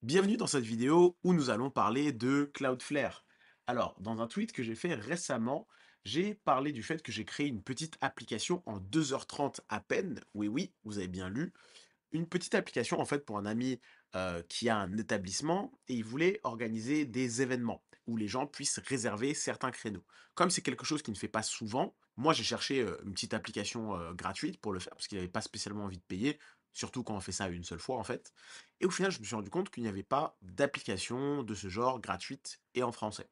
Bienvenue dans cette vidéo où nous allons parler de Cloudflare. Alors, dans un tweet que j'ai fait récemment, j'ai parlé du fait que j'ai créé une petite application en 2h30 à peine. Oui, oui, vous avez bien lu. Une petite application en fait pour un ami qui a un établissement et il voulait organiser des événements où les gens puissent réserver certains créneaux. Comme c'est quelque chose qui ne fait pas souvent, moi j'ai cherché une petite application gratuite pour le faire parce qu'il n'avait pas spécialement envie de payer, surtout quand on fait ça une seule fois en fait. Et au final, je me suis rendu compte qu'il n'y avait pas d'application de ce genre gratuite et en français.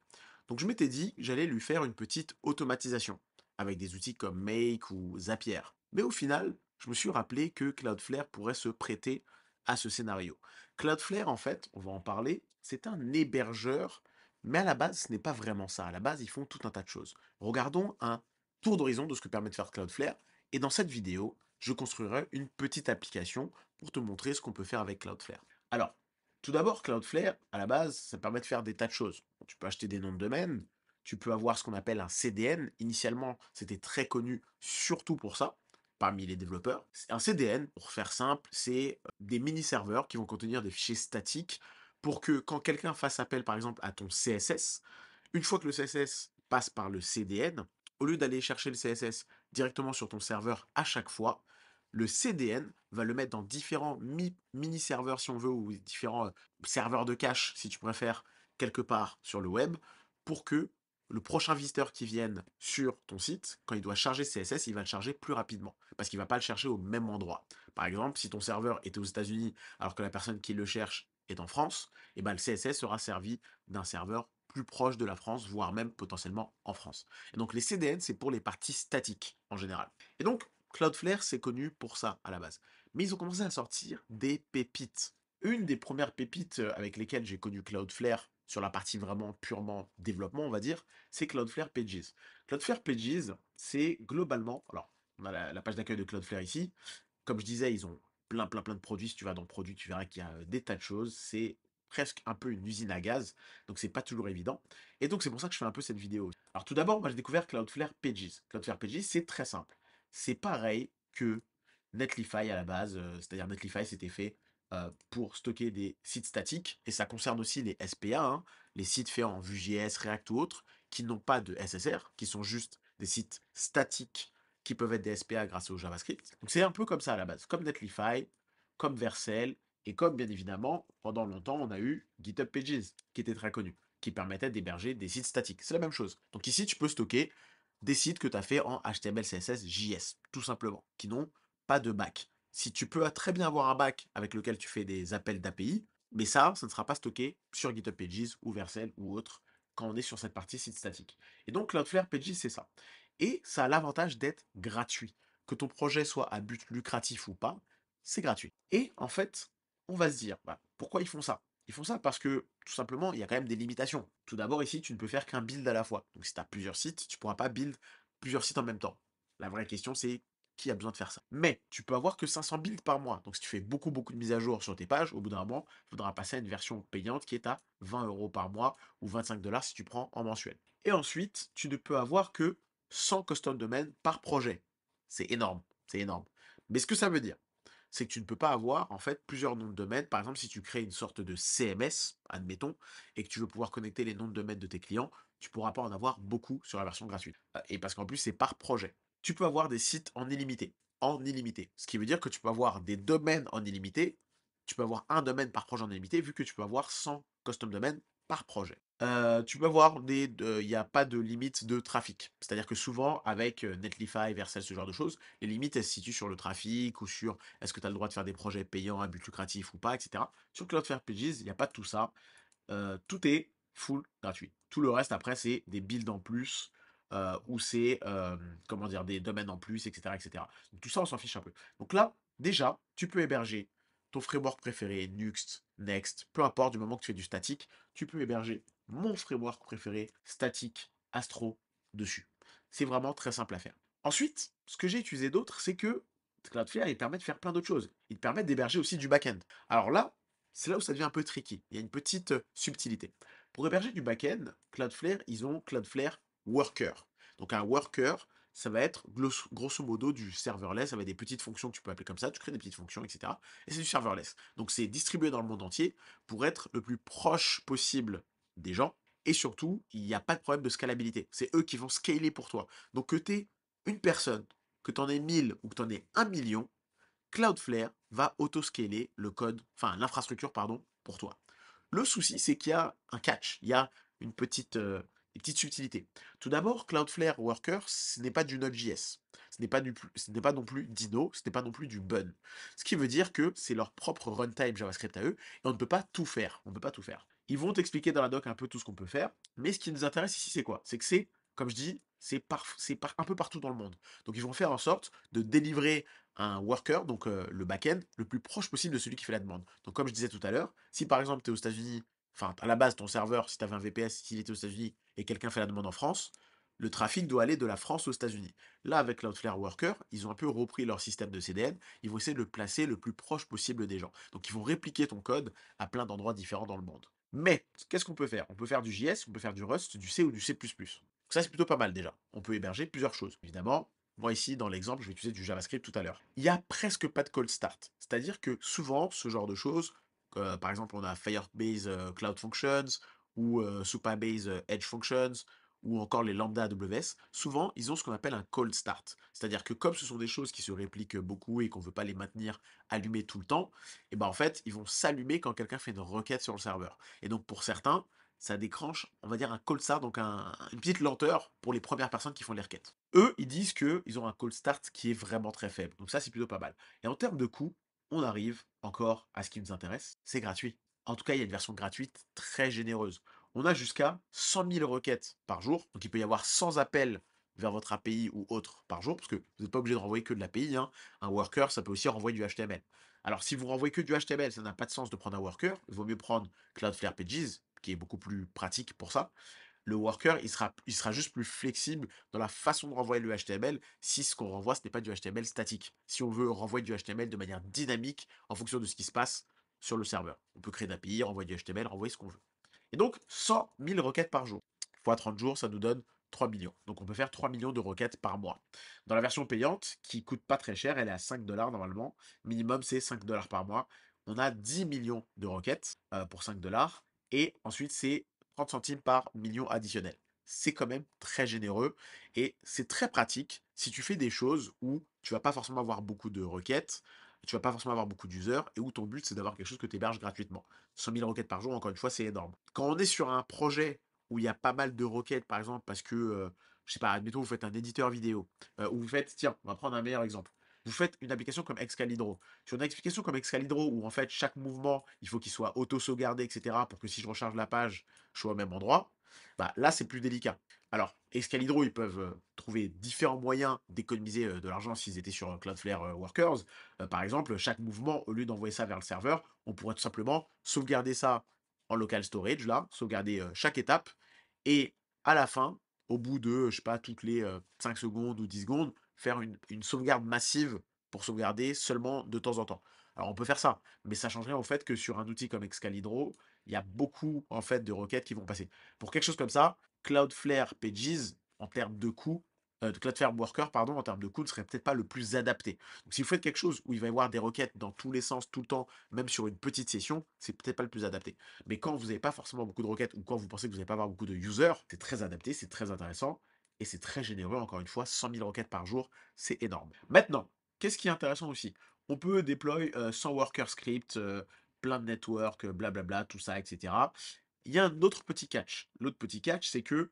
Donc je m'étais dit que j'allais lui faire une petite automatisation avec des outils comme Make ou Zapier. Mais au final, je me suis rappelé que Cloudflare pourrait se prêter à ce scénario. Cloudflare, en fait, on va en parler, c'est un hébergeur, mais à la base, ce n'est pas vraiment ça. À la base, ils font tout un tas de choses. Regardons un tour d'horizon de ce que permet de faire Cloudflare, et dans cette vidéo, je construirai une petite application pour te montrer ce qu'on peut faire avec Cloudflare. Alors, tout d'abord, Cloudflare, à la base, ça permet de faire des tas de choses. Tu peux acheter des noms de domaine, tu peux avoir ce qu'on appelle un CDN. Initialement, c'était très connu surtout pour ça, parmi les développeurs. Un CDN, pour faire simple, c'est des mini-serveurs qui vont contenir des fichiers statiques pour que quand quelqu'un fasse appel, par exemple, à ton CSS, une fois que le CSS passe par le CDN, au lieu d'aller chercher le CSS directement sur ton serveur à chaque fois, le CDN va le mettre dans différents mini-serveurs, si on veut, ou différents serveurs de cache, si tu préfères, quelque part sur le web, pour que le prochain visiteur qui vienne sur ton site, quand il doit charger CSS, il va le charger plus rapidement, parce qu'il ne va pas le chercher au même endroit. Par exemple, si ton serveur est aux États-Unis, alors que la personne qui le cherche est en France, et ben le CSS sera servi d'un serveur plus proche de la France, voire même potentiellement en France. Et donc les CDN, c'est pour les parties statiques en général. Et donc Cloudflare, c'est connu pour ça à la base. Mais ils ont commencé à sortir des pépites. Une des premières pépites avec lesquelles j'ai connu Cloudflare sur la partie vraiment purement développement, on va dire, c'est Cloudflare Pages. Cloudflare Pages, c'est globalement, alors on a la page d'accueil de Cloudflare ici. Comme je disais, ils ont plein de produits. Si tu vas dans produits, tu verras qu'il y a des tas de choses. C'est presque un peu une usine à gaz, donc c'est pas toujours évident. Et donc c'est pour ça que je fais un peu cette vidéo. Alors tout d'abord, moi j'ai découvert Cloudflare Pages. Cloudflare Pages, c'est très simple. C'est pareil que Netlify à la base, c'est-à-dire Netlify c'était fait pour stocker des sites statiques, et ça concerne aussi les SPA, hein, les sites faits en Vue.js, React ou autres, qui n'ont pas de SSR, qui sont juste des sites statiques qui peuvent être des SPA grâce au JavaScript. Donc c'est un peu comme ça à la base, comme Netlify, comme Vercel, et comme bien évidemment, pendant longtemps, on a eu GitHub Pages, qui était très connu, qui permettait d'héberger des sites statiques. C'est la même chose. Donc ici, tu peux stocker des sites que tu as fait en HTML, CSS, JS, tout simplement, qui n'ont pas de back. Si tu peux très bien avoir un back avec lequel tu fais des appels d'API, mais ça ne sera pas stocké sur GitHub Pages ou Vercel ou autre quand on est sur cette partie site statique. Et donc Cloudflare Pages, c'est ça. Et ça a l'avantage d'être gratuit. Que ton projet soit à but lucratif ou pas, c'est gratuit. Et en fait, on va se dire, bah, pourquoi ils font ça? Ils font ça parce que, tout simplement, il y a quand même des limitations. Tout d'abord, ici, tu ne peux faire qu'un build à la fois. Donc si tu as plusieurs sites, tu ne pourras pas build plusieurs sites en même temps. La vraie question, c'est qui a besoin de faire ça? Mais tu peux avoir que 500 builds par mois. Donc si tu fais beaucoup de mises à jour sur tes pages, au bout d'un moment, il faudra passer à une version payante qui est à 20 € par mois ou 25 $ si tu prends en mensuel. Et ensuite, tu ne peux avoir que 100 custom domaines par projet. C'est énorme, c'est énorme. Mais ce que ça veut dire, c'est que tu ne peux pas avoir en fait plusieurs noms de domaine. Par exemple, si tu crées une sorte de CMS, admettons, et que tu veux pouvoir connecter les noms de domaine de tes clients, tu ne pourras pas en avoir beaucoup sur la version gratuite. Et parce qu'en plus, c'est par projet. Tu peux avoir des sites en illimité. En illimité. Ce qui veut dire que tu peux avoir des domaines en illimité. Tu peux avoir un domaine par projet en illimité, vu que tu peux avoir 100 custom domaines par projet. Tu peux avoir il n'y a pas de limite de trafic. C'est-à-dire que souvent, avec Netlify, Vercel, ce genre de choses, les limites, elles se situent sur le trafic ou sur est-ce que tu as le droit de faire des projets payants à but lucratif ou pas, etc. Sur Cloudflare Pages, il n'y a pas de tout ça. Tout est full gratuit. Tout le reste, après, c'est des builds en plus ou c'est, comment dire, des domaines en plus, etc., etc. Donc tout ça, on s'en fiche un peu. Donc là, déjà, tu peux héberger ton framework préféré, Nuxt, Next, peu importe, du moment que tu fais du statique, tu peux héberger mon framework préféré, statique, Astro, dessus. C'est vraiment très simple à faire. Ensuite, ce que j'ai utilisé d'autre, c'est que Cloudflare, il permet de faire plein d'autres choses. Il permet d'héberger aussi du back-end. Alors là, c'est là où ça devient un peu tricky. Il y a une petite subtilité. Pour héberger du back-end, Cloudflare, ils ont Cloudflare Worker. Donc un worker, ça va être grosso modo du serverless, ça va être des petites fonctions que tu peux appeler comme ça, tu crées des petites fonctions, etc. Et c'est du serverless. Donc c'est distribué dans le monde entier pour être le plus proche possible des gens. Et surtout, il n'y a pas de problème de scalabilité. C'est eux qui vont scaler pour toi. Donc que tu aies une personne, que tu en aies 1000 ou que tu en aies 1 million, Cloudflare va auto-scaler le code, enfin l'infrastructure, pardon, pour toi. Le souci, c'est qu'il y a un catch, il y a une petite subtilité. Tout d'abord, Cloudflare Workers, ce n'est pas du Node.js. Ce n'est pas non plus Dino, ce n'est pas non plus du Bun. Ce qui veut dire que c'est leur propre runtime JavaScript à eux, et on ne peut pas tout faire. On ne peut pas tout faire. Ils vont t'expliquer dans la doc un peu tout ce qu'on peut faire, mais ce qui nous intéresse ici, c'est quoi? C'est que c'est, comme je dis, un peu partout dans le monde. Donc ils vont faire en sorte de délivrer un worker, donc le back-end, le plus proche possible de celui qui fait la demande. Donc comme je disais tout à l'heure, si par exemple tu es aux États-Unis, enfin à la base ton serveur, si tu avais un VPS, s'il était aux États-Unis et quelqu'un fait la demande en France, le trafic doit aller de la France aux États-Unis. Là, avec Cloudflare Worker, ils ont un peu repris leur système de CDN, ils vont essayer de le placer le plus proche possible des gens. Donc ils vont répliquer ton code à plein d'endroits différents dans le monde. Mais, qu'est-ce qu'on peut faire? On peut faire du JS, on peut faire du Rust, du C ou du C++. Ça, c'est plutôt pas mal déjà. On peut héberger plusieurs choses. Évidemment, moi ici, dans l'exemple, je vais utiliser du JavaScript tout à l'heure. Il n'y a presque pas de cold start. C'est-à-dire que souvent, ce genre de choses, par exemple, on a Firebase Cloud Functions ou Supabase Edge Functions ou encore les Lambda AWS, souvent, ils ont ce qu'on appelle un cold start. C'est-à-dire que comme ce sont des choses qui se répliquent beaucoup et qu'on ne veut pas les maintenir allumées tout le temps, et ben en fait, ils vont s'allumer quand quelqu'un fait une requête sur le serveur. Et donc pour certains, ça déclenche, on va dire, un cold start, donc une petite lenteur pour les premières personnes qui font les requêtes. Eux, ils disent qu'ils ont un cold start qui est vraiment très faible. Donc ça, c'est plutôt pas mal. Et en termes de coût, on arrive encore à ce qui nous intéresse, c'est gratuit. En tout cas, il y a une version gratuite très généreuse. On a jusqu'à 100 000 requêtes par jour. Donc il peut y avoir 100 appels vers votre API ou autre par jour, parce que vous n'êtes pas obligé de renvoyer que de l'API. Hein. Un worker, ça peut aussi renvoyer du HTML. Alors si vous renvoyez que du HTML, ça n'a pas de sens de prendre un worker. Il vaut mieux prendre Cloudflare Pages, qui est beaucoup plus pratique pour ça. Le worker, il sera juste plus flexible dans la façon de renvoyer le HTML si ce qu'on renvoie, ce n'est pas du HTML statique. Si on veut renvoyer du HTML de manière dynamique en fonction de ce qui se passe sur le serveur. On peut créer d'API, renvoyer du HTML, renvoyer ce qu'on veut. Et donc, 100 000 requêtes par jour. Fois 30 jours, ça nous donne 3 millions. Donc on peut faire 3 millions de requêtes par mois. Dans la version payante, qui coûte pas très cher, elle est à 5 dollars normalement. Minimum, c'est 5 dollars par mois. On a 10 millions de requêtes pour 5 dollars. Et ensuite, c'est 30 centimes par million additionnel. C'est quand même très généreux et c'est très pratique si tu fais des choses où tu vas pas forcément avoir beaucoup de requêtes, tu vas pas forcément avoir beaucoup d'users et où ton but c'est d'avoir quelque chose que tu héberges gratuitement. 100 000 requêtes par jour, encore une fois, c'est énorme. Quand on est sur un projet où il y a pas mal de requêtes, par exemple, parce que, je sais pas, admettons, vous faites un éditeur vidéo, ou vous faites, tiens, on va prendre un meilleur exemple. Vous faites une application comme Excalibro. Sur une application comme Excalibro, où en fait chaque mouvement, il faut qu'il soit auto-sauvegardé, etc., pour que si je recharge la page, je sois au même endroit, bah là c'est plus délicat. Alors, Excalibro, ils peuvent trouver différents moyens d'économiser de l'argent s'ils étaient sur Cloudflare Workers. Par exemple, chaque mouvement, au lieu d'envoyer ça vers le serveur, on pourrait tout simplement sauvegarder ça en local storage, là, sauvegarder chaque étape, et à la fin, au bout de, je sais pas, toutes les 5 secondes ou 10 secondes, faire une sauvegarde massive pour sauvegarder seulement de temps en temps. Alors on peut faire ça, mais ça changerait au fait que sur un outil comme Excalibro, il y a beaucoup en fait de requêtes qui vont passer. Pour quelque chose comme ça, Cloudflare Pages, en termes de coût, de Cloudflare Worker, pardon, en termes de coût, ne serait peut-être pas le plus adapté. Donc si vous faites quelque chose où il va y avoir des requêtes dans tous les sens, tout le temps, même sur une petite session, c'est peut-être pas le plus adapté. Mais quand vous n'avez pas forcément beaucoup de requêtes ou quand vous pensez que vous n'allez pas avoir beaucoup de users, c'est très adapté, c'est très intéressant et c'est très généreux. Encore une fois, 100 000 requêtes par jour, c'est énorme. Maintenant, qu'est-ce qui est intéressant aussi? On peut déployer 100 worker script, plein de network, blablabla, tout ça, etc. Il y a un autre petit catch. L'autre petit catch, c'est que,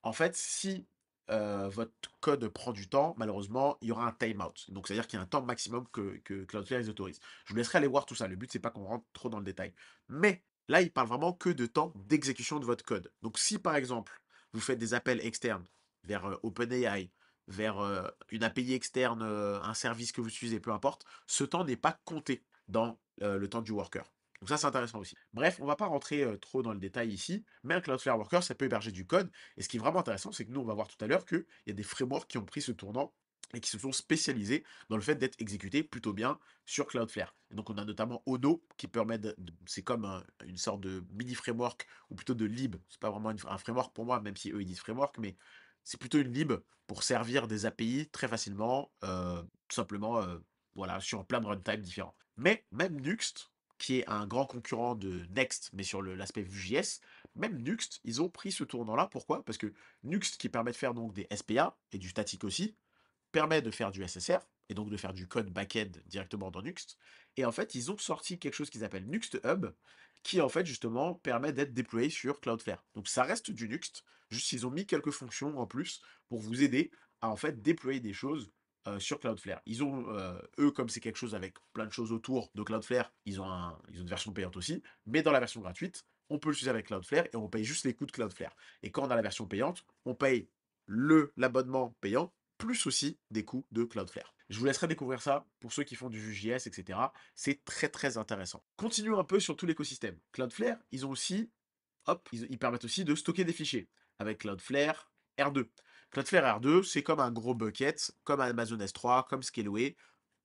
en fait, si votre code prend du temps, malheureusement, il y aura un timeout. Donc, c'est-à-dire qu'il y a un temps maximum que Cloudflare les autorise. Je vous laisserai aller voir tout ça. Le but, c'est pas qu'on rentre trop dans le détail. Mais là, il parle vraiment que de temps d'exécution de votre code. Donc, si par exemple, vous faites des appels externes vers OpenAI, vers une API externe, un service que vous utilisez, peu importe, ce temps n'est pas compté dans le temps du worker. Donc ça, c'est intéressant aussi. Bref, on va pas rentrer trop dans le détail ici, mais un Cloudflare Worker, ça peut héberger du code. Et ce qui est vraiment intéressant, c'est que nous, on va voir tout à l'heure qu'il y a des frameworks qui ont pris ce tournant et qui se sont spécialisés dans le fait d'être exécutés plutôt bien sur Cloudflare. Et donc on a notamment Ono qui permet c'est comme une sorte de mini framework ou plutôt de lib. C'est pas vraiment un framework pour moi, même si eux ils disent framework, mais C'est plutôt une lib pour servir des API très facilement, tout simplement, voilà, sur plein de runtime différents. Mais même Nuxt, qui est un grand concurrent de Next, mais sur l'aspect Vue.js, même Nuxt, ils ont pris ce tournant-là. Pourquoi? Parce que Nuxt, qui permet de faire donc des SPA et du statique aussi, permet de faire du SSR, et donc de faire du code back-end directement dans Nuxt. Et en fait, ils ont sorti quelque chose qu'ils appellent Nuxt Hub, qui en fait justement permet d'être déployé sur Cloudflare. Donc ça reste du Nuxt, juste ils ont mis quelques fonctions en plus pour vous aider à en fait déployer des choses sur Cloudflare. Ils ont, eux, comme c'est quelque chose avec plein de choses autour de Cloudflare, ils ont une version payante aussi, mais dans la version gratuite, on peut l'utiliser avec Cloudflare et on paye juste les coûts de Cloudflare. Et quand on a la version payante, on paye l'abonnement payant plus aussi des coûts de Cloudflare. Je vous laisserai découvrir ça pour ceux qui font du Vue.js, etc. C'est très très intéressant. Continuons un peu sur tout l'écosystème. Cloudflare, ils ont aussi, hop, ils permettent aussi de stocker des fichiers avec Cloudflare R2. Cloudflare R2, c'est comme un gros bucket, comme Amazon S3, comme Scaleway.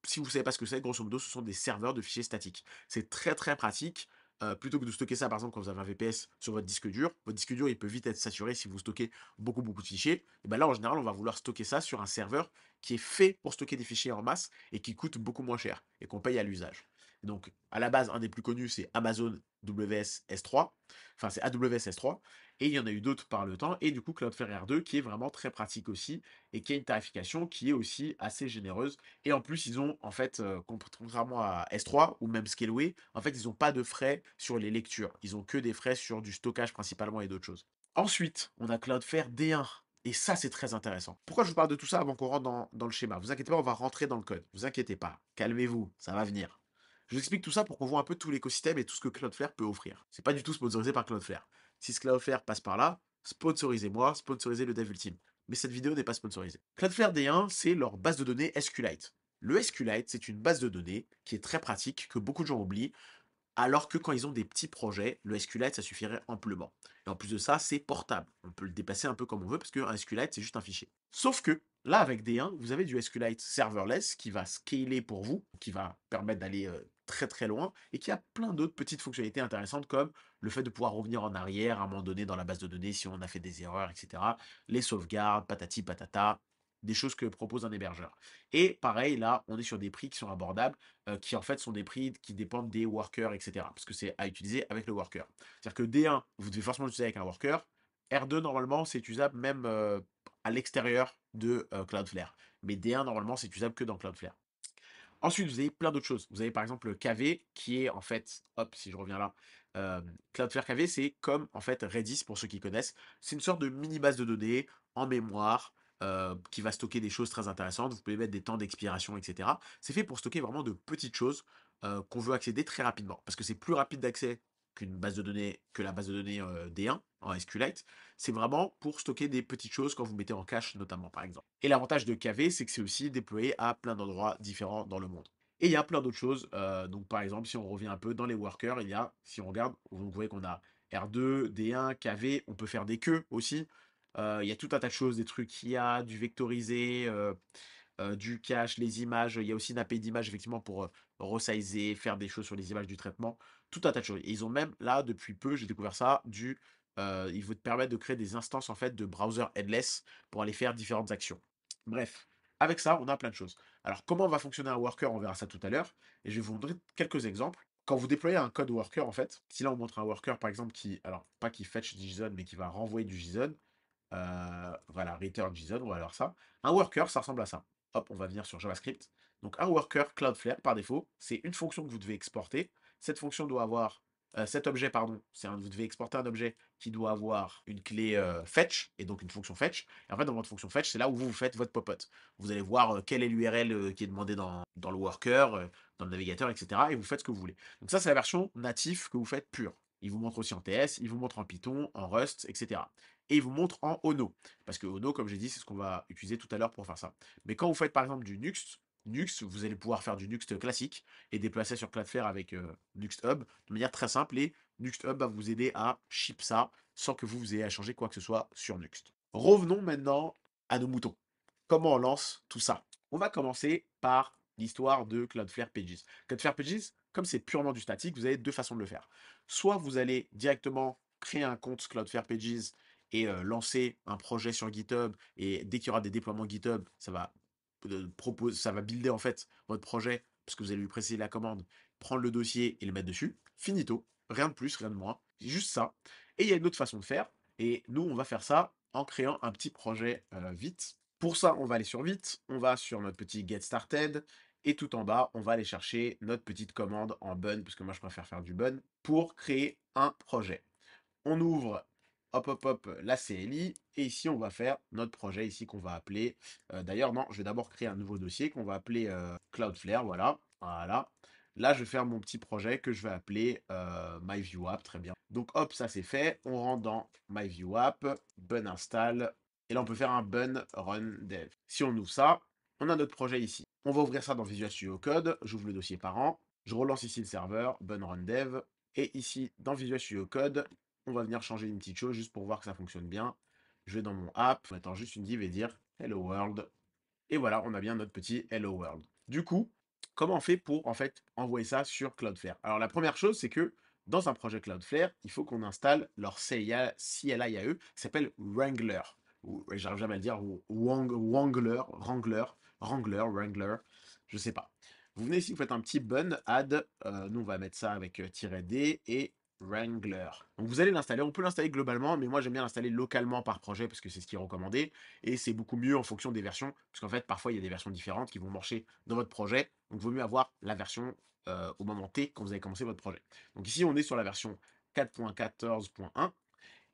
Si vous ne savez pas ce que c'est, grosso modo, ce sont des serveurs de fichiers statiques. C'est très très pratique. Plutôt que de stocker ça, par exemple, quand vous avez un VPS sur votre disque dur, il peut vite être saturé si vous stockez beaucoup de fichiers. Et ben là, en général, on va vouloir stocker ça sur un serveur qui est fait pour stocker des fichiers en masse et qui coûte beaucoup moins cher et qu'on paye à l'usage. Donc, à la base, un des plus connus, c'est Amazon WS S3. Enfin, c'est AWS S3. Et il y en a eu d'autres par le temps. Et du coup, Cloudflare R2, qui est vraiment très pratique aussi et qui a une tarification qui est aussi assez généreuse. Et en plus, ils ont, en fait, contrairement à S3 ou même Scaleway, en fait, ils n'ont pas de frais sur les lectures. Ils ont que des frais sur du stockage principalement et d'autres choses. Ensuite, on a Cloudflare D1. Et ça, c'est très intéressant. Pourquoi je vous parle de tout ça avant qu'on rentre dans le schéma? Vous inquiétez pas, on va rentrer dans le code. Vous inquiétez pas. Calmez-vous, ça va venir. Je vous explique tout ça pour qu'on voit un peu tout l'écosystème et tout ce que Cloudflare peut offrir. C'est pas du tout sponsorisé par Cloudflare. Si ce Cloudflare passe par là, sponsorisez-moi, sponsorisez le Dev Ultime. Mais cette vidéo n'est pas sponsorisée. Cloudflare D1, c'est leur base de données SQLite. Le SQLite, c'est une base de données qui est très pratique, que beaucoup de gens oublient, alors que quand ils ont des petits projets, le SQLite, ça suffirait amplement. Et en plus de ça, c'est portable. On peut le déplacer un peu comme on veut, parce qu'un SQLite, c'est juste un fichier. Sauf que, là, avec D1, vous avez du SQLite serverless qui va scaler pour vous, qui va permettre d'aller très très loin, et qui a plein d'autres petites fonctionnalités intéressantes, comme le fait de pouvoir revenir en arrière à un moment donné dans la base de données si on a fait des erreurs, etc. Les sauvegardes, patati patata, des choses que propose un hébergeur. Et pareil, là, on est sur des prix qui sont abordables, qui en fait sont des prix qui dépendent des workers, etc. Parce que c'est à utiliser avec le worker. C'est-à-dire que D1, vous devez forcément l'utiliser avec un worker. R2, normalement, c'est utilisable même à l'extérieur de Cloudflare. Mais D1, normalement, c'est utilisable que dans Cloudflare. Ensuite, vous avez plein d'autres choses. Vous avez par exemple le KV, qui est en fait, hop, si je reviens là, Cloudflare KV, c'est comme en fait Redis pour ceux qui connaissent. C'est une sorte de mini base de données en mémoire qui va stocker des choses très intéressantes. Vous pouvez mettre des temps d'expiration, etc. C'est fait pour stocker vraiment de petites choses qu'on veut accéder très rapidement, parce que c'est plus rapide d'accès qu'une base de données, que la base de données D1 en SQLite. C'est vraiment pour stocker des petites choses quand vous mettez en cache notamment, par exemple. Et l'avantage de KV, c'est que c'est aussi déployé à plein d'endroits différents dans le monde. Et il y a plein d'autres choses. Donc par exemple, si on revient un peu dans les workers, il y a, si on regarde, vous voyez qu'on a R2, D1, KV, on peut faire des queues aussi. Il y a tout un tas de choses, des trucs IA, du vectorisé, du cache, les images. Il y a aussi une API d'image effectivement pour resizer, faire des choses sur les images du traitement. Tout un tas de choses. Et ils ont même là, depuis peu, j'ai découvert ça, ils vont te permettre de créer des instances en fait de browser headless pour aller faire différentes actions. Bref, avec ça, on a plein de choses. Alors, comment va fonctionner un worker? On verra ça tout à l'heure. Et je vais vous montrer quelques exemples. Quand vous déployez un code worker, en fait, si là on montre un worker par exemple qui, alors pas qui fetch du JSON, mais qui va renvoyer du JSON, voilà, return JSON, on va voir ça. Un worker, ça ressemble à ça. Hop, on va venir sur JavaScript. Donc un worker Cloudflare, par défaut, c'est une fonction que vous devez exporter. Cette fonction doit avoir, cet objet, pardon, vous devez exporter un objet qui doit avoir une clé fetch, et donc une fonction fetch. Et en fait, dans votre fonction fetch, c'est là où vous faites votre pop-out. Vous allez voir quelle est l'URL qui est demandée dans le worker, dans le navigateur, etc. Et vous faites ce que vous voulez. Donc ça, c'est la version native que vous faites pure. Il vous montre aussi en TS, il vous montre en Python, en Rust, etc. Et il vous montre en Ono. Parce que Ono, comme j'ai dit, c'est ce qu'on va utiliser tout à l'heure pour faire ça. Mais quand vous faites par exemple du Nuxt, vous allez pouvoir faire du Nuxt classique et déplacer sur Cloudflare avec Nuxt Hub de manière très simple. Et Nuxt Hub va vous aider à ship ça sans que vous ayez à changer quoi que ce soit sur Nuxt. Revenons maintenant à nos moutons. Comment on lance tout ça? On va commencer par l'histoire de Cloudflare Pages. Cloudflare Pages, comme c'est purement du statique, vous avez deux façons de le faire. Soit vous allez directement créer un compte Cloudflare Pages et lancer un projet sur GitHub, et dès qu'il y aura des déploiements GitHub, ça va builder en fait votre projet, parce que vous allez lui préciser la commande, prendre le dossier et le mettre dessus. Finito, rien de plus, rien de moins, juste ça. Et il y a une autre façon de faire, et nous on va faire ça en créant un petit projet vite. Pour ça, on va aller sur vite, on va sur notre petit Get Started, et tout en bas, on va aller chercher notre petite commande en bun, parce que moi je préfère faire du bun, pour créer un projet. On ouvre, hop hop hop, la CLI, et ici on va faire notre projet ici qu'on va appeler, d'ailleurs non, je vais d'abord créer un nouveau dossier qu'on va appeler Cloudflare, voilà, voilà. Là je vais faire mon petit projet que je vais appeler MyViewApp, très bien. Donc hop, ça c'est fait, on rentre dans MyViewApp, bun install, et là on peut faire un bun run dev. Si on ouvre ça, on a notre projet ici. On va ouvrir ça dans Visual Studio Code, j'ouvre le dossier parent, je relance ici le serveur, bun run dev, et ici dans Visual Studio Code, on va venir changer une petite chose juste pour voir que ça fonctionne bien. Je vais dans mon app, en mettant juste une div et dire Hello World. Et voilà, on a bien notre petit Hello World. Du coup, comment on fait pour en fait envoyer ça sur Cloudflare? Alors la première chose, c'est que dans un projet Cloudflare, il faut qu'on installe leur CLI à eux, qui s'appelle Wrangler. Ou j'arrive jamais à le dire, ou Wrangler, je sais pas. Vous venez ici, vous faites un petit bun add, nous on va mettre ça avec -d et Wrangler. Donc vous allez l'installer, on peut l'installer globalement, mais moi j'aime bien l'installer localement par projet parce que c'est ce qui est recommandé et c'est beaucoup mieux en fonction des versions, parce qu'en fait, parfois, il y a des versions différentes qui vont marcher dans votre projet, donc il vaut mieux avoir la version au moment T quand vous avez commencé votre projet. Donc ici, on est sur la version 4.14.1,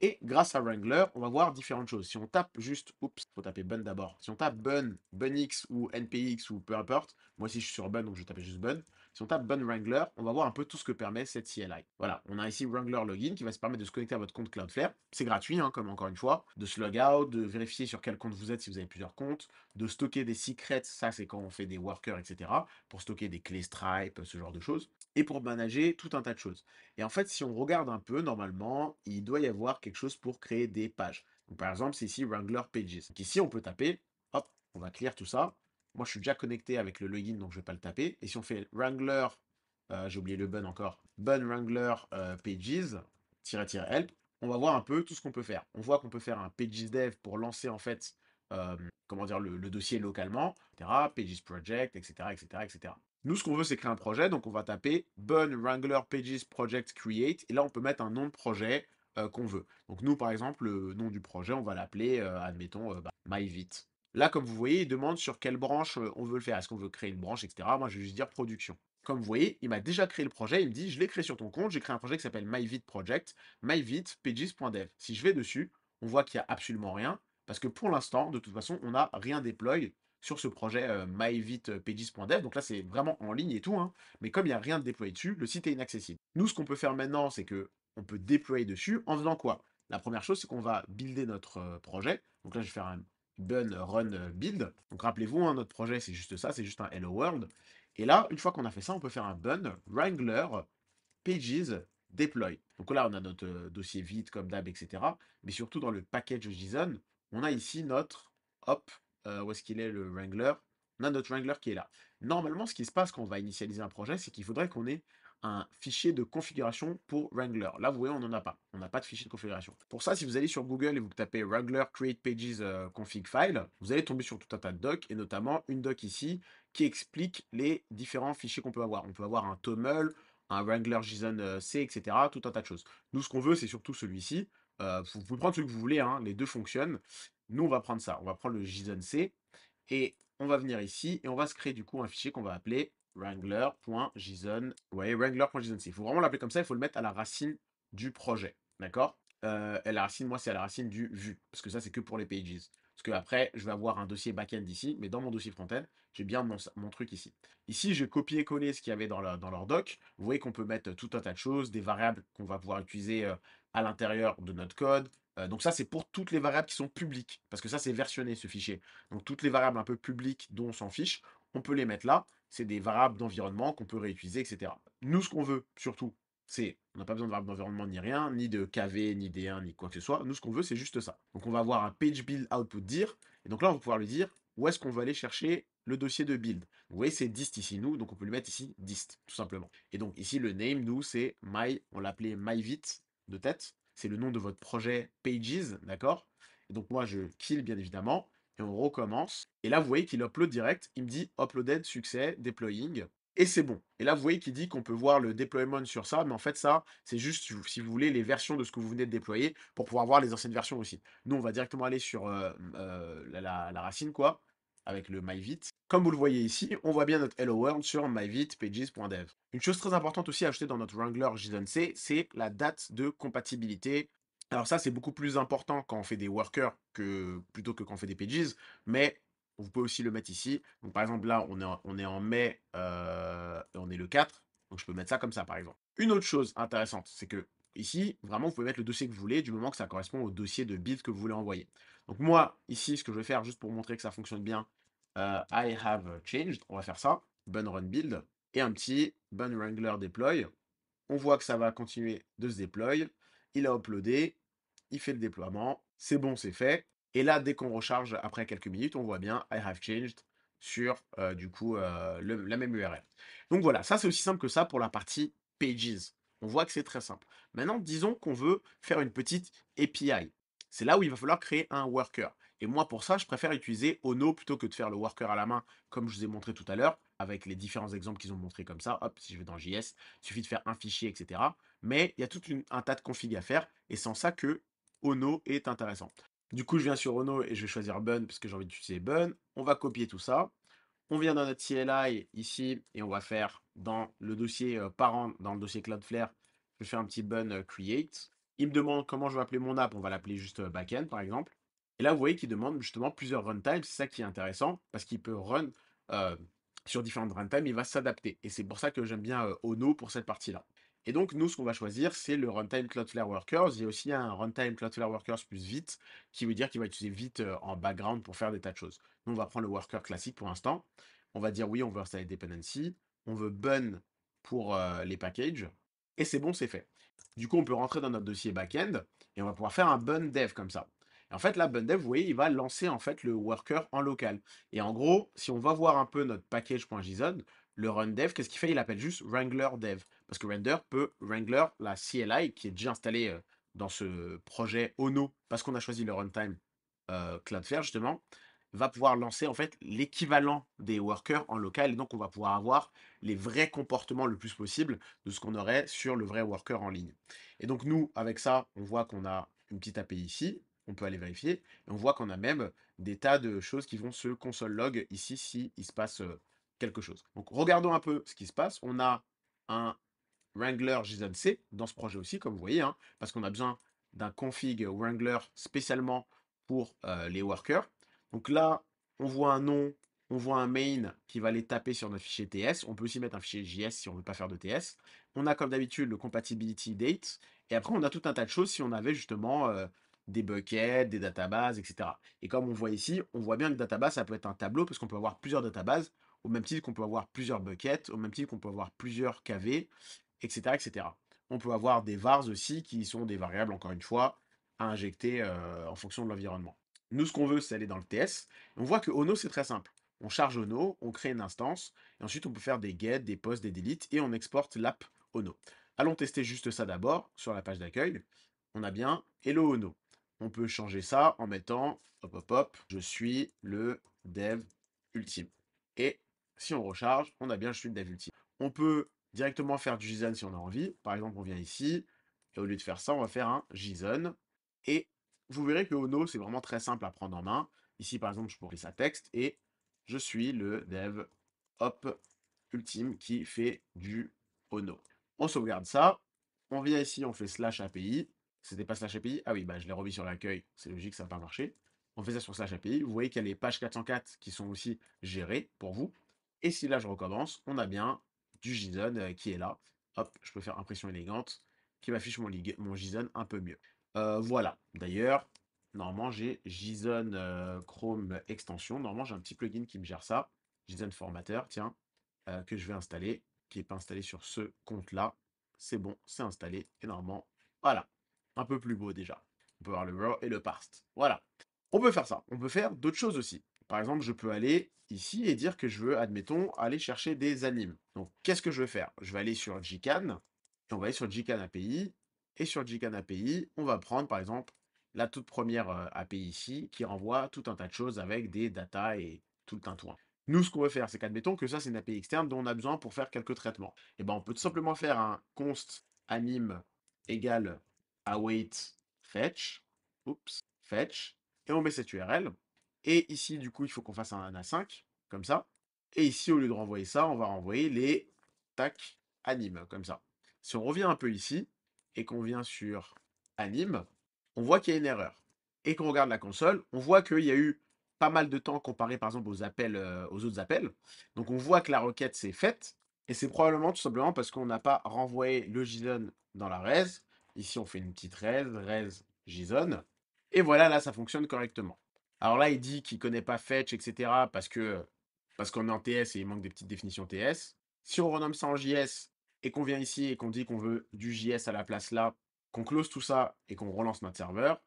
et grâce à Wrangler, on va voir différentes choses. Si on tape juste, oups, faut taper bun d'abord. Si on tape bun, bunx ou npx ou peu importe, moi ici je suis sur bun donc je vais taper juste bun. Si on tape bun Wrangler, on va voir un peu tout ce que permet cette CLI. Voilà, on a ici Wrangler Login qui va se permettre de se connecter à votre compte Cloudflare. C'est gratuit, hein, comme encore une fois, de se log out, de vérifier sur quel compte vous êtes si vous avez plusieurs comptes, de stocker des secrets, ça c'est quand on fait des workers, etc. Pour stocker des clés Stripe, ce genre de choses, et pour manager tout un tas de choses. Et en fait, si on regarde un peu, normalement, il doit y avoir quelque chose pour créer des pages. Donc, par exemple, c'est ici Wrangler Pages. Donc ici, on peut taper, hop, on va clear tout ça. Moi, je suis déjà connecté avec le login, donc je ne vais pas le taper. Et si on fait Wrangler, j'ai oublié le bun encore, bun Wrangler Pages, help, on va voir un peu tout ce qu'on peut faire. On voit qu'on peut faire un Pages Dev pour lancer, en fait, comment dire, le dossier localement, etc., Pages Project, etc., etc., etc. Nous, ce qu'on veut, c'est créer un projet, donc on va taper Bun Wrangler Pages Project Create, et là, on peut mettre un nom de projet qu'on veut. Donc nous, par exemple, le nom du projet, on va l'appeler, admettons, MyVit. Là, comme vous voyez, il demande sur quelle branche on veut le faire. Est-ce qu'on veut créer une branche, etc. Moi, je vais juste dire production. Comme vous voyez, il m'a déjà créé le projet. Il me dit, je l'ai créé sur ton compte. J'ai créé un projet qui s'appelle MyVit Project, MyVit Pages.dev. Si je vais dessus, on voit qu'il n'y a absolument rien. Parce que pour l'instant, de toute façon, on n'a rien déploy sur ce projet myvitpages.dev. Donc là, c'est vraiment en ligne et tout, hein. Mais comme il n'y a rien de déployé dessus, le site est inaccessible. Nous, ce qu'on peut faire maintenant, c'est que on peut déployer dessus en faisant quoi? La première chose, c'est qu'on va builder notre projet. Donc là, je vais faire un bun run build. Donc rappelez-vous, hein, notre projet, c'est juste ça, c'est juste un hello world. Et là, une fois qu'on a fait ça, on peut faire un bun wrangler pages deploy. Donc là, on a notre dossier vide comme d'hab, etc. Mais surtout dans le package JSON, on a ici notre, hop, où est-ce qu'il est le Wrangler? On a notre Wrangler qui est là. Normalement, ce qui se passe quand on va initialiser un projet, c'est qu'il faudrait qu'on ait un fichier de configuration pour Wrangler. Là, vous voyez, on n'en a pas. On n'a pas de fichier de configuration. Pour ça, si vous allez sur Google et vous tapez Wrangler Create Pages Config File, vous allez tomber sur tout un tas de docs, et notamment une doc ici qui explique les différents fichiers qu'on peut avoir. On peut avoir un TOML, un Wrangler JSON C, etc. Tout un tas de choses. Nous, ce qu'on veut, c'est surtout celui-ci. Vous pouvez prendre celui que vous voulez, hein, les deux fonctionnent. Nous, on va prendre ça. On va prendre le JSON C et on va venir ici et on va se créer du coup un fichier qu'on va appeler wrangler.json. Ouais, wrangler.jsonc. Il faut vraiment l'appeler comme ça, il faut le mettre à la racine du projet. D'accord? Et la racine, moi, c'est à la racine du vu, parce que ça, c'est que pour les pages. Parce que après, je vais avoir un dossier backend ici, mais dans mon dossier front-end, j'ai bien mon truc ici. Ici, j'ai copié-collé ce qu'il y avait dans leur doc. Vous voyez qu'on peut mettre tout un tas de choses, des variables qu'on va pouvoir utiliser à l'intérieur de notre code. Donc ça, c'est pour toutes les variables qui sont publiques, parce que ça, c'est versionné, ce fichier. Donc toutes les variables un peu publiques dont on s'en fiche, on peut les mettre là. C'est des variables d'environnement qu'on peut réutiliser, etc. Nous, ce qu'on veut, surtout, c'est, on n'a pas besoin de variable d'environnement ni rien, ni de KV, ni D1, ni quoi que ce soit. Nous, ce qu'on veut, c'est juste ça. Donc on va avoir un page build output dir, et donc là, on va pouvoir lui dire où est-ce qu'on va aller chercher le dossier de build. Vous voyez, c'est dist ici, nous, donc on peut lui mettre ici dist, tout simplement. Et donc ici, le name, nous, c'est my, on l'appelait myvit de tête. c'est le nom de votre projet Pages, d'accord? Et donc moi, je kill, bien évidemment, et on recommence. Et là, vous voyez qu'il upload direct. Il me dit uploaded, succès, deploying. Et c'est bon. Et là, vous voyez qu'il dit qu'on peut voir le deployment sur ça, mais en fait, ça, c'est juste, si vous voulez, les versions de ce que vous venez de déployer pour pouvoir voir les anciennes versions aussi. Nous, on va directement aller sur la racine, quoi, avec le myvit. Comme vous le voyez ici, on voit bien notre hello world sur myvit.pages.dev. Une chose très importante aussi à ajouter dans notre Wrangler JSON-C, c'est la date de compatibilité. Alors ça, c'est beaucoup plus important quand on fait des workers plutôt que quand on fait des pages, mais vous pouvez aussi le mettre ici. Donc par exemple là, on est en mai, et on est le 4, donc je peux mettre ça comme ça par exemple. Une autre chose intéressante, c'est que ici, vraiment, vous pouvez mettre le dossier que vous voulez du moment que ça correspond au dossier de build que vous voulez envoyer. Donc moi, ici, ce que je vais faire, juste pour montrer que ça fonctionne bien, I have changed, on va faire ça, bun run build, et un petit bun wrangler deploy. On voit que ça va continuer de se déployer. Il a uploadé, il fait le déploiement, c'est bon, c'est fait. Et là, dès qu'on recharge après quelques minutes, on voit bien I have changed sur du coup la même URL. Donc voilà, ça c'est aussi simple que ça pour la partie pages. On voit que c'est très simple. Maintenant, disons qu'on veut faire une petite API. C'est là où il va falloir créer un worker. Et moi, pour ça, je préfère utiliser Ono plutôt que de faire le worker à la main, comme je vous ai montré tout à l'heure, avec les différents exemples qu'ils ont montrés comme ça. Hop, si je vais dans JS, il suffit de faire un fichier, etc. Mais il y a tout un tas de configs à faire, et c'est en ça que Ono est intéressant. Du coup, je viens sur Ono et je vais choisir Bun, parce que j'ai envie d'utiliser Bun. On va copier tout ça. On vient dans notre CLI ici, et on va faire dans le dossier parent, dans le dossier Cloudflare, je fais un petit Bun create. Il me demande comment je vais appeler mon app, on va l'appeler juste backend par exemple. Et là, vous voyez qu'il demande justement plusieurs runtimes, c'est ça qui est intéressant, parce qu'il peut run euh, sur différentes runtimes, il va s'adapter. Et c'est pour ça que j'aime bien Ono pour cette partie-là. Et donc, nous, ce qu'on va choisir, c'est le runtime Cloudflare Workers. Il y a aussi un runtime Cloudflare Workers plus vite, qui veut dire qu'il va utiliser vite en background pour faire des tas de choses. Nous, on va prendre le worker classique pour l'instant. On va dire oui, on veut installer dependency. On veut bun pour les packages. Et c'est bon, c'est fait. Du coup, on peut rentrer dans notre dossier backend et on va pouvoir faire un bun dev comme ça. Et en fait, là, bun dev, vous voyez, il va lancer en fait le worker en local. Et en gros, si on va voir un peu notre package.json, le run dev, qu'est-ce qu'il fait? Il appelle juste wrangler dev. Parce que render peut wrangler la CLI qui est déjà installée dans ce projet Ono, parce qu'on a choisi le runtime Cloudflare justement, va pouvoir lancer en fait l'équivalent des workers en local. Et donc, on va pouvoir avoir les vrais comportements le plus possible de ce qu'on aurait sur le vrai worker en ligne. Et donc, nous, avec ça, on voit qu'on a une petite API ici. On peut aller vérifier. Et on voit qu'on a même des tas de choses qui vont se console log ici si il se passe quelque chose. Donc, regardons un peu ce qui se passe. On a un Wrangler JSON-C dans ce projet aussi, comme vous voyez, hein, parce qu'on a besoin d'un config Wrangler spécialement pour les workers. Donc là, on voit un nom, on voit un main qui va les taper sur notre fichier TS. On peut aussi mettre un fichier JS si on ne veut pas faire de TS. On a comme d'habitude le compatibility date. Et après, on a tout un tas de choses si on avait justement des buckets, des databases, etc. Et comme on voit ici, on voit bien que database, ça peut être un tableau parce qu'on peut avoir plusieurs databases, au même titre qu'on peut avoir plusieurs buckets, au même titre qu'on peut avoir plusieurs KV, etc., etc. On peut avoir des vars aussi qui sont des variables, encore une fois, à injecter en fonction de l'environnement. Nous, ce qu'on veut, c'est aller dans le TS. On voit que Ono, c'est très simple. On charge Ono, on crée une instance, et ensuite on peut faire des get, des posts, des deletes, et on exporte l'app Ono. Allons tester juste ça d'abord sur la page d'accueil. On a bien Hello Ono. On peut changer ça en mettant, hop hop hop, je suis le dev ultime. Et si on recharge, on a bien je suis le dev ultime. On peut directement faire du JSON si on a envie. Par exemple, on vient ici, et au lieu de faire ça, on va faire un JSON. Et vous verrez que Ono, c'est vraiment très simple à prendre en main. Ici, par exemple, je pourrais ça texte, et je suis le dev hop ultime qui fait du Ono. On sauvegarde ça. On vient ici, on fait slash API. C'était pas slash API. Ah oui, bah je l'ai remis sur l'accueil. C'est logique, ça n'a pas marché. On fait ça sur slash API. Vous voyez qu'il y a les pages 404 qui sont aussi gérées pour vous. Et si là je recommence, on a bien du JSON qui est là. Hop, je peux faire impression élégante qui m'affiche mon JSON un peu mieux. Voilà. D'ailleurs, normalement j'ai JSON Chrome extension. Normalement j'ai un petit plugin qui me gère ça. JSON formateur, tiens, que je vais installer, qui n'est pas installé sur ce compte-là. C'est bon, c'est installé. Et normalement, voilà. Un peu plus beau déjà. On peut voir le raw et le parst. Voilà. On peut faire ça. On peut faire d'autres choses aussi. Par exemple, je peux aller ici et dire que je veux, admettons, aller chercher des animes. Donc, qu'est-ce que je vais faire? Je vais aller sur Gcan, et on va aller sur Gcan API, Et sur Gcan API, on va prendre par exemple la toute première API ici qui renvoie tout un tas de choses avec des data et tout le tintouin. Nous, ce qu'on veut faire, c'est qu'admettons que ça, c'est une API externe dont on a besoin pour faire quelques traitements. Et ben, on peut tout simplement faire un const anim égale await fetch, oups, fetch, et on met cette URL. Et ici, du coup, il faut qu'on fasse un A5, comme ça. Et ici, au lieu de renvoyer ça, on va renvoyer les tac anim, comme ça. Si on revient un peu ici, et qu'on vient sur anim, on voit qu'il y a une erreur. Et qu'on regarde la console, on voit qu'il y a eu pas mal de temps comparé par exemple aux appels, aux autres appels. Donc on voit que la requête s'est faite, et c'est probablement tout simplement parce qu'on n'a pas renvoyé le JSON dans la res. Ici on fait une petite res JSON, et voilà, là ça fonctionne correctement. Alors là il dit qu'il ne connaît pas fetch, etc. parce qu'on est en TS et il manque des petites définitions TS. Si on renomme ça en JS, et qu'on vient ici et qu'on dit qu'on veut du JS à la place là, qu'on close tout ça et qu'on relance notre serveur,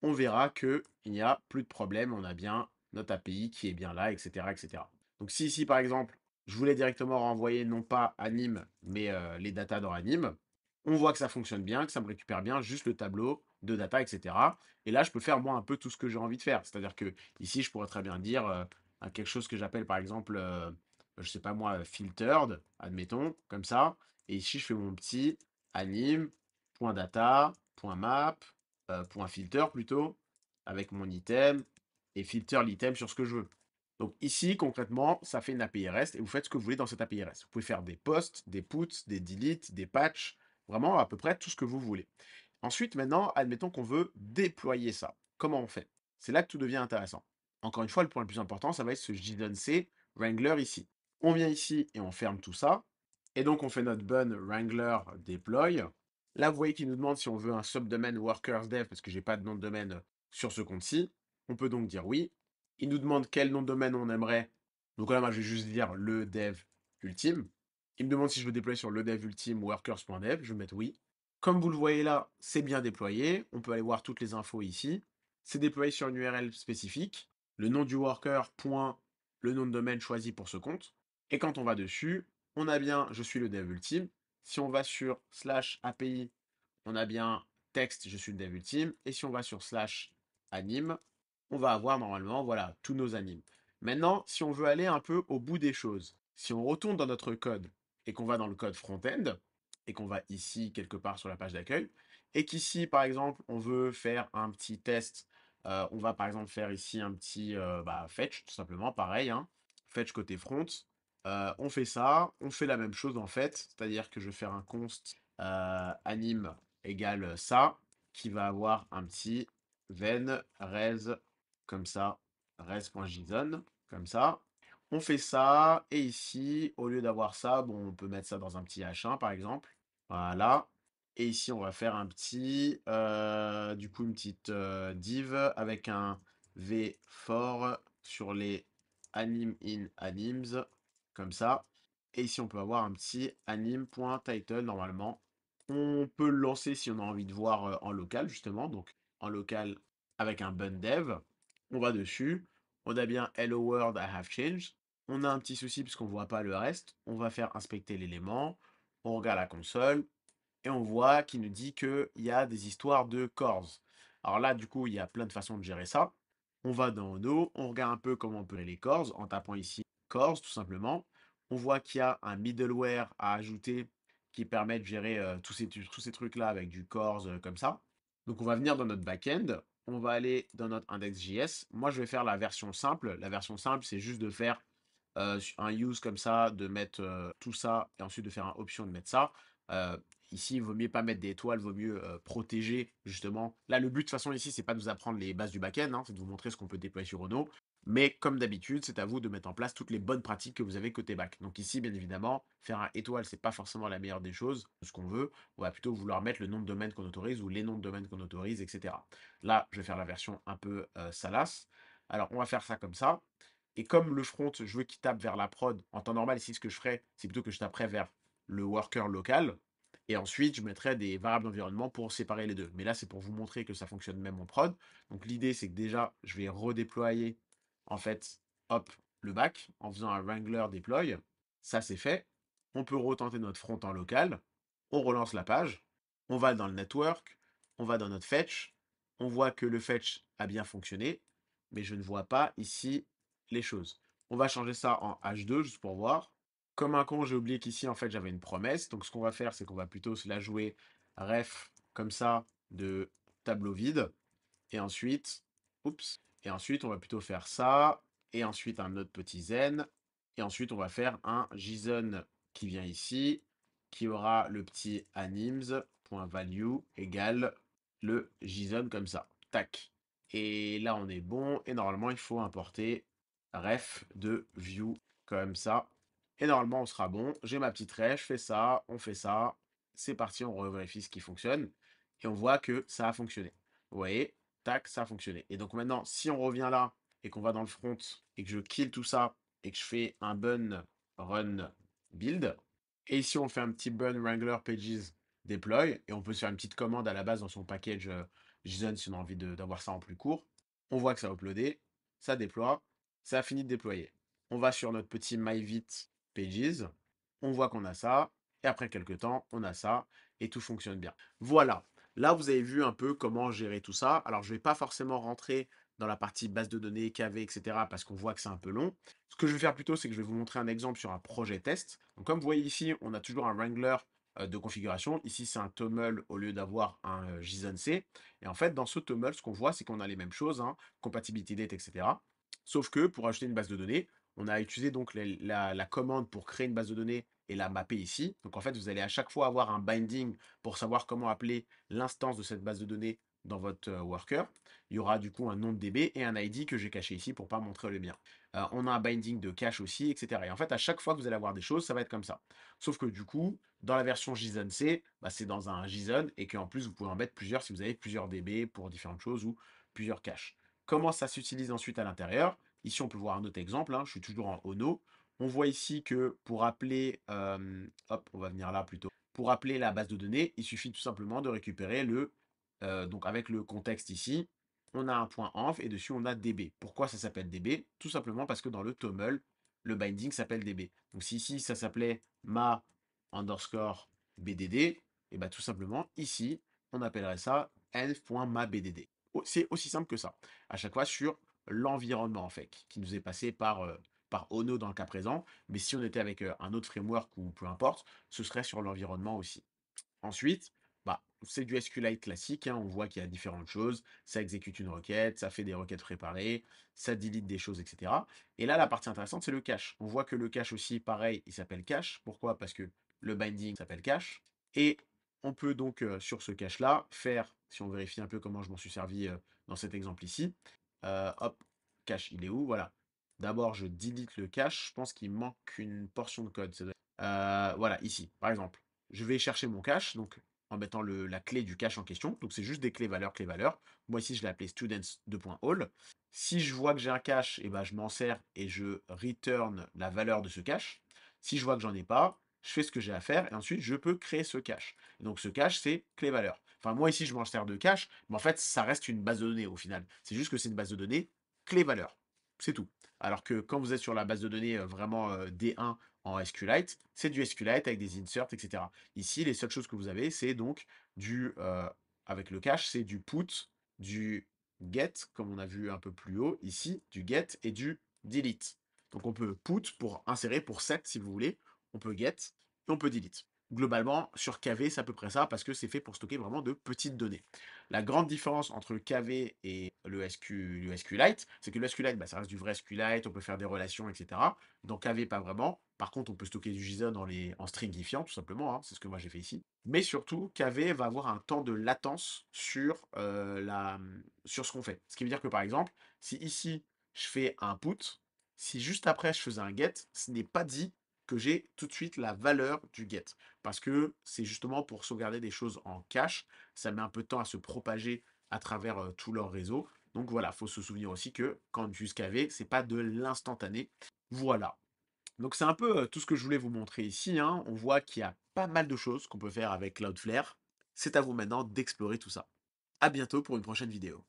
on verra qu'il n'y a plus de problème, on a bien notre API qui est bien là, etc. etc. Donc si ici, par exemple, je voulais directement renvoyer non pas Anime, mais les datas dans Anime, on voit que ça fonctionne bien, que ça me récupère bien juste le tableau de data, etc. Et là, je peux faire moi un peu tout ce que j'ai envie de faire. C'est-à-dire que ici, je pourrais très bien dire quelque chose que j'appelle par exemple, je sais pas moi, filtered, admettons, comme ça. Et ici, je fais mon petit anime, point data, point map, point filter plutôt, avec mon item, et filter l'item sur ce que je veux. Donc ici, concrètement, ça fait une API REST et vous faites ce que vous voulez dans cette API REST. Vous pouvez faire des posts, des puts, des deletes, des patchs, vraiment à peu près tout ce que vous voulez. Ensuite, maintenant, admettons qu'on veut déployer ça. Comment on fait? C'est là que tout devient intéressant. Encore une fois, le point le plus important, ça va être ce JSON-C Wrangler ici. On vient ici et on ferme tout ça. Et donc, on fait notre bun Wrangler deploy. Là, vous voyez qu'il nous demande si on veut un subdomain workers dev parce que j'ai pas de nom de domaine sur ce compte-ci. On peut donc dire oui. Il nous demande quel nom de domaine on aimerait. Donc là, moi, je vais juste dire le dev ultime. Il me demande si je veux déployer sur le dev ultime workers.dev. Je vais mettre oui. Comme vous le voyez là, c'est bien déployé. On peut aller voir toutes les infos ici. C'est déployé sur une URL spécifique. Le nom du worker, point, le nom de domaine choisi pour ce compte. Et quand on va dessus, on a bien je suis le dev ultime. Si on va sur slash API, on a bien texte je suis le dev ultime. Et si on va sur slash anime, on va avoir normalement voilà tous nos animes. Maintenant, si on veut aller un peu au bout des choses, si on retourne dans notre code et qu'on va dans le code front-end, et qu'on va ici quelque part sur la page d'accueil, et qu'ici par exemple on veut faire un petit test, on va par exemple faire ici un petit fetch, tout simplement, pareil, hein, fetch côté front, on fait ça, on fait la même chose en fait, c'est-à-dire que je vais faire un const anime égale ça, qui va avoir un petit ven res comme ça, res.json, comme ça. On fait ça, et ici, au lieu d'avoir ça, bon, on peut mettre ça dans un petit H1 par exemple. Voilà. Et ici, on va faire un petit, du coup, une petite div avec un v for sur les anim in animes, comme ça. Et ici, on peut avoir un petit anim.title normalement. On peut le lancer si on a envie de voir en local, justement. Donc, en local avec un bun dev. On va dessus. On a bien Hello World, I have changed. On a un petit souci puisqu'on ne voit pas le reste. On va faire inspecter l'élément. On regarde la console et on voit qu'il nous dit qu'il y a des histoires de cores. Alors là, du coup, il y a plein de façons de gérer ça. On va dans Ono, on regarde un peu comment on peut gérer les cores en tapant ici cores tout simplement. On voit qu'il y a un middleware à ajouter qui permet de gérer tous ces trucs-là avec du cores comme ça. Donc on va venir dans notre backend, on va aller dans notre index.js. Moi, je vais faire la version simple. La version simple, c'est juste de faire un use comme ça, de mettre tout ça, et ensuite de faire un option de mettre ça. Euh, Ici, il vaut mieux pas mettre des étoiles, il vaut mieux protéger, justement. Là, le but, de toute façon, ici, c'est pas de vous apprendre les bases du back-end, hein, c'est de vous montrer ce qu'on peut déployer sur Ono. Mais comme d'habitude, c'est à vous de mettre en place toutes les bonnes pratiques que vous avez côté back. Donc ici, bien évidemment, faire un étoile, c'est pas forcément la meilleure des choses, ce qu'on veut. On va plutôt vouloir mettre le nom de domaine qu'on autorise ou les noms de domaine qu'on autorise, etc. Là, je vais faire la version un peu salace. Alors, on va faire ça comme ça. Et comme le front, je veux qu'il tape vers la prod, en temps normal, ici, ce que je ferais, c'est plutôt que je taperais vers le worker local. Et ensuite, je mettrais des variables d'environnement pour séparer les deux. Mais là, c'est pour vous montrer que ça fonctionne même en prod. Donc l'idée, c'est que déjà, je vais redéployer, en fait, hop, le back en faisant un Wrangler deploy. Ça, c'est fait. On peut retenter notre front en local. On relance la page. On va dans le network, on va dans notre fetch, on voit que le fetch a bien fonctionné, mais je ne vois pas ici les choses. On va changer ça en H2 juste pour voir. Comme un con, j'ai oublié qu'ici, en fait, j'avais une promesse. Donc, ce qu'on va faire, c'est qu'on va plutôt se la jouer ref comme ça de tableau vide. Et ensuite, oups, et ensuite, on va plutôt faire ça. Et ensuite, un autre petit zen. Et ensuite, on va faire un JSON qui vient ici, qui aura le petit anims.value égale le JSON comme ça. Tac. Et là, on est bon. Et normalement, il faut importer ref de view comme ça. Et normalement, on sera bon. J'ai ma petite ref, je fais ça, on fait ça. C'est parti, on revérifie ce qui fonctionne. Et on voit que ça a fonctionné. Vous voyez, tac, ça a fonctionné. Et donc maintenant, si on revient là et qu'on va dans le front et que je kill tout ça et que je fais un bun run build, et ici on fait un petit bun wrangler pages deploy, et on peut se faire une petite commande à la base dans son package JSON si on a envie d'avoir ça en plus court. On voit que ça a uploadé, ça déploie, ça a fini de déployer. On va sur notre petit myvit pages, on voit qu'on a ça, et après quelques temps, on a ça, et tout fonctionne bien. Voilà. Là, vous avez vu un peu comment gérer tout ça. Alors, je ne vais pas forcément rentrer dans la partie base de données, KV, etc. parce qu'on voit que c'est un peu long. Ce que je vais faire plutôt, c'est que je vais vous montrer un exemple sur un projet test. Donc, comme vous voyez ici, on a toujours un Wrangler de configuration. Ici, c'est un TOML au lieu d'avoir un JSON-C. Et en fait, dans ce TOML, ce qu'on voit, c'est qu'on a les mêmes choses, hein, compatibility date, etc. Sauf que pour ajouter une base de données, on a utilisé donc la commande pour créer une base de données et la mapper ici. Donc en fait, vous allez à chaque fois avoir un binding pour savoir comment appeler l'instance de cette base de données dans votre worker. Il y aura du coup un nom de DB et un ID que j'ai caché ici pour ne pas montrer le mien. On a un binding de cache aussi, etc. Et en fait, à chaque fois que vous allez avoir des choses, ça va être comme ça. Sauf que du coup, dans la version JSON-C, bah, c'est dans un JSON et qu'en plus, vous pouvez en mettre plusieurs si vous avez plusieurs DB pour différentes choses ou plusieurs caches. Comment ça s'utilise ensuite à l'intérieur? Ici, on peut voir un autre exemple. Hein, je suis toujours en Ono. On voit ici que pour appeler, hop, on va venir là plutôt. Pour appeler la base de données, il suffit tout simplement de récupérer donc avec le contexte ici, on a un point env et dessus on a db. Pourquoi ça s'appelle db? Tout simplement parce que dans le toml, le binding s'appelle db. Donc si ici ça s'appelait ma underscore bdd, et bien tout simplement ici on appellerait ça env.mabdd. C'est aussi simple que ça. À chaque fois sur l'environnement en fait, qui nous est passé par Ono dans le cas présent, mais si on était avec un autre framework ou peu importe, ce serait sur l'environnement aussi. Ensuite, bah, c'est du SQLite classique, hein, on voit qu'il y a différentes choses, ça exécute une requête, ça fait des requêtes préparées, ça delete des choses, etc. Et là, la partie intéressante, c'est le cache. On voit que le cache aussi, pareil, il s'appelle cache. Pourquoi? Parce que le binding s'appelle cache. Et on peut donc, sur ce cache-là, faire, si on vérifie un peu comment je m'en suis servi dans cet exemple ici, hop, cache, il est où? Voilà. D'abord, je delete le cache, je pense qu'il manque une portion de code. Voilà, ici, par exemple je vais chercher mon cache, donc en mettant la clé du cache en question. Donc c'est juste des clés valeurs, clés valeurs. Moi ici, je l'ai appelé students2.all. Si je vois que j'ai un cache, et ben, je m'en sers et je return la valeur de ce cache. Si je vois que j'en ai pas, je fais ce que j'ai à faire et ensuite je peux créer ce cache. Et donc ce cache, c'est clé valeur. Enfin, moi ici, je m'en sers de cache, mais en fait, ça reste une base de données au final. C'est juste que c'est une base de données clé valeur. C'est tout. Alors que quand vous êtes sur la base de données vraiment D1 en SQLite, c'est du SQLite avec des inserts, etc. Ici, les seules choses que vous avez, c'est donc avec le cache, c'est du put, du get, comme on a vu un peu plus haut ici, du get et du delete. Donc on peut put pour insérer, pour set si vous voulez, on peut get et on peut delete. Globalement, sur KV, c'est à peu près ça, parce que c'est fait pour stocker vraiment de petites données. La grande différence entre KV et le SQLite, c'est que le SQLite, bah, ça reste du vrai SQLite, on peut faire des relations, etc. Dans KV, pas vraiment. Par contre, on peut stocker du JSON en stringifiant, tout simplement, hein, c'est ce que moi j'ai fait ici. Mais surtout, KV va avoir un temps de latence sur ce qu'on fait. Ce qui veut dire que par exemple, si ici je fais un put, si juste après je faisais un get, ce n'est pas dit que j'ai tout de suite la valeur du get. Parce que c'est justement pour sauvegarder des choses en cache, ça met un peu de temps à se propager à travers tout leur réseau. Donc voilà, il faut se souvenir aussi que quand on utilise KV, c'est pas de l'instantané. Voilà. Donc c'est un peu tout ce que je voulais vous montrer ici, hein. On voit qu'il y a pas mal de choses qu'on peut faire avec Cloudflare. C'est à vous maintenant d'explorer tout ça. À bientôt pour une prochaine vidéo.